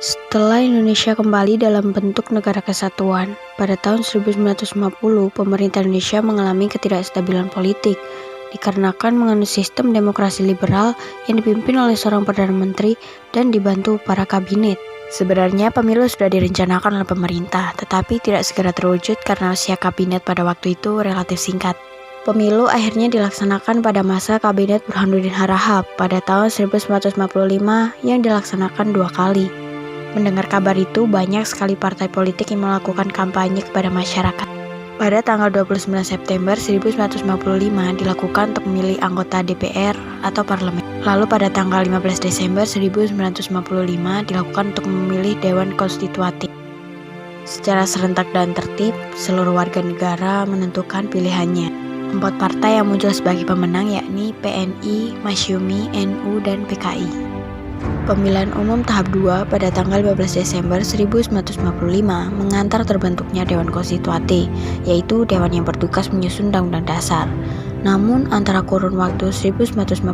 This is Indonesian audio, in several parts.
Setelah Indonesia kembali dalam bentuk negara kesatuan, pada tahun 1950 pemerintah Indonesia mengalami ketidakstabilan politik dikarenakan menganut sistem demokrasi liberal yang dipimpin oleh seorang Perdana Menteri dan dibantu para kabinet. Sebenarnya pemilu sudah direncanakan oleh pemerintah, tetapi tidak segera terwujud karena usia kabinet pada waktu itu relatif singkat. Pemilu akhirnya dilaksanakan pada masa Kabinet Burhanuddin Harahap pada tahun 1955 yang dilaksanakan 2 kali. Mendengar kabar itu, banyak sekali partai politik yang melakukan kampanye kepada masyarakat. Pada tanggal 29 September 1955 dilakukan untuk memilih anggota DPR atau parlemen. Lalu pada tanggal 15 Desember 1955 dilakukan untuk memilih Dewan Konstituatif. Secara serentak dan tertib, seluruh warga negara menentukan pilihannya. 4 partai yang muncul sebagai pemenang yakni PNI, Masyumi, NU, dan PKI. Pemilihan umum tahap 2 pada tanggal 15 Desember 1955 mengantar terbentuknya Dewan Konstituante, yaitu dewan yang bertugas menyusun Undang-Undang Dasar. Namun antara kurun waktu 1956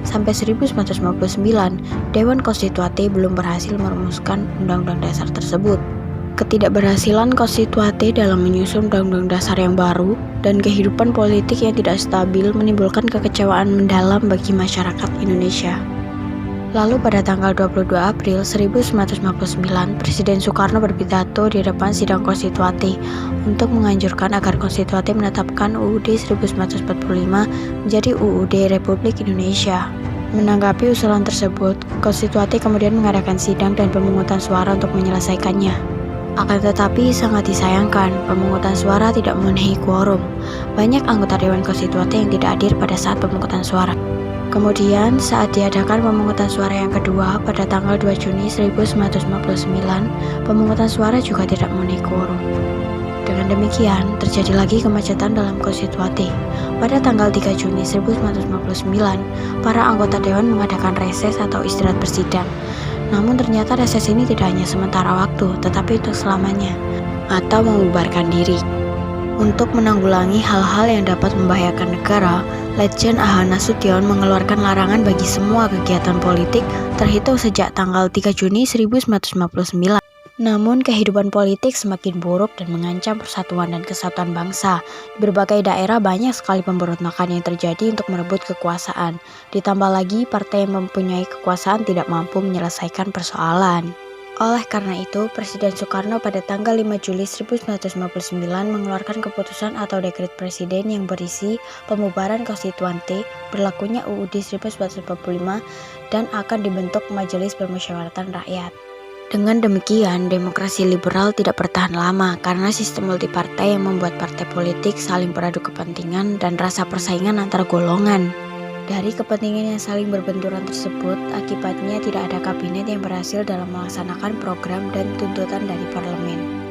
sampai 1959, Dewan Konstituante belum berhasil merumuskan Undang-Undang Dasar tersebut. Ketidakberhasilan Konstituante dalam menyusun Undang-Undang Dasar yang baru dan kehidupan politik yang tidak stabil menimbulkan kekecewaan mendalam bagi masyarakat Indonesia. Lalu pada tanggal 22 April 1959, Presiden Soekarno berpidato di depan sidang konstituante untuk menganjurkan agar konstituante menetapkan UUD 1945 menjadi UUD Republik Indonesia. Menanggapi usulan tersebut, konstituante kemudian mengadakan sidang dan pemungutan suara untuk menyelesaikannya. Akan tetapi sangat disayangkan, pemungutan suara tidak memenuhi quorum. Banyak anggota Dewan Konstituante yang tidak hadir pada saat pemungutan suara. Kemudian saat diadakan pemungutan suara yang kedua pada tanggal 2 Juni 1959, pemungutan suara juga tidak memenuhi quorum. Dengan demikian, terjadi lagi kemacetan dalam konstituante. Pada tanggal 3 Juni 1959, para anggota dewan mengadakan reses atau istirahat bersidang. Namun ternyata reses ini tidak hanya sementara waktu, tetapi untuk selamanya, atau membubarkan diri. Untuk menanggulangi hal-hal yang dapat membahayakan negara, Letjen A.H. Nasution mengeluarkan larangan bagi semua kegiatan politik terhitung sejak tanggal 3 Juni 1959. Namun kehidupan politik semakin buruk dan mengancam persatuan dan kesatuan bangsa. Di berbagai daerah banyak sekali pemberontakan yang terjadi untuk merebut kekuasaan. Ditambah lagi partai yang mempunyai kekuasaan tidak mampu menyelesaikan persoalan. Oleh karena itu, Presiden Soekarno pada tanggal 5 Juli 1959 mengeluarkan keputusan atau dekret presiden yang berisi pembubaran konstituante, berlakunya UUD 1945, dan akan dibentuk Majelis Permusyawaratan Rakyat. Dengan demikian, demokrasi liberal tidak bertahan lama karena sistem multipartai yang membuat partai politik saling beradu kepentingan dan rasa persaingan antar golongan. Dari kepentingan yang saling berbenturan tersebut, akibatnya tidak ada kabinet yang berhasil dalam melaksanakan program dan tuntutan dari parlemen.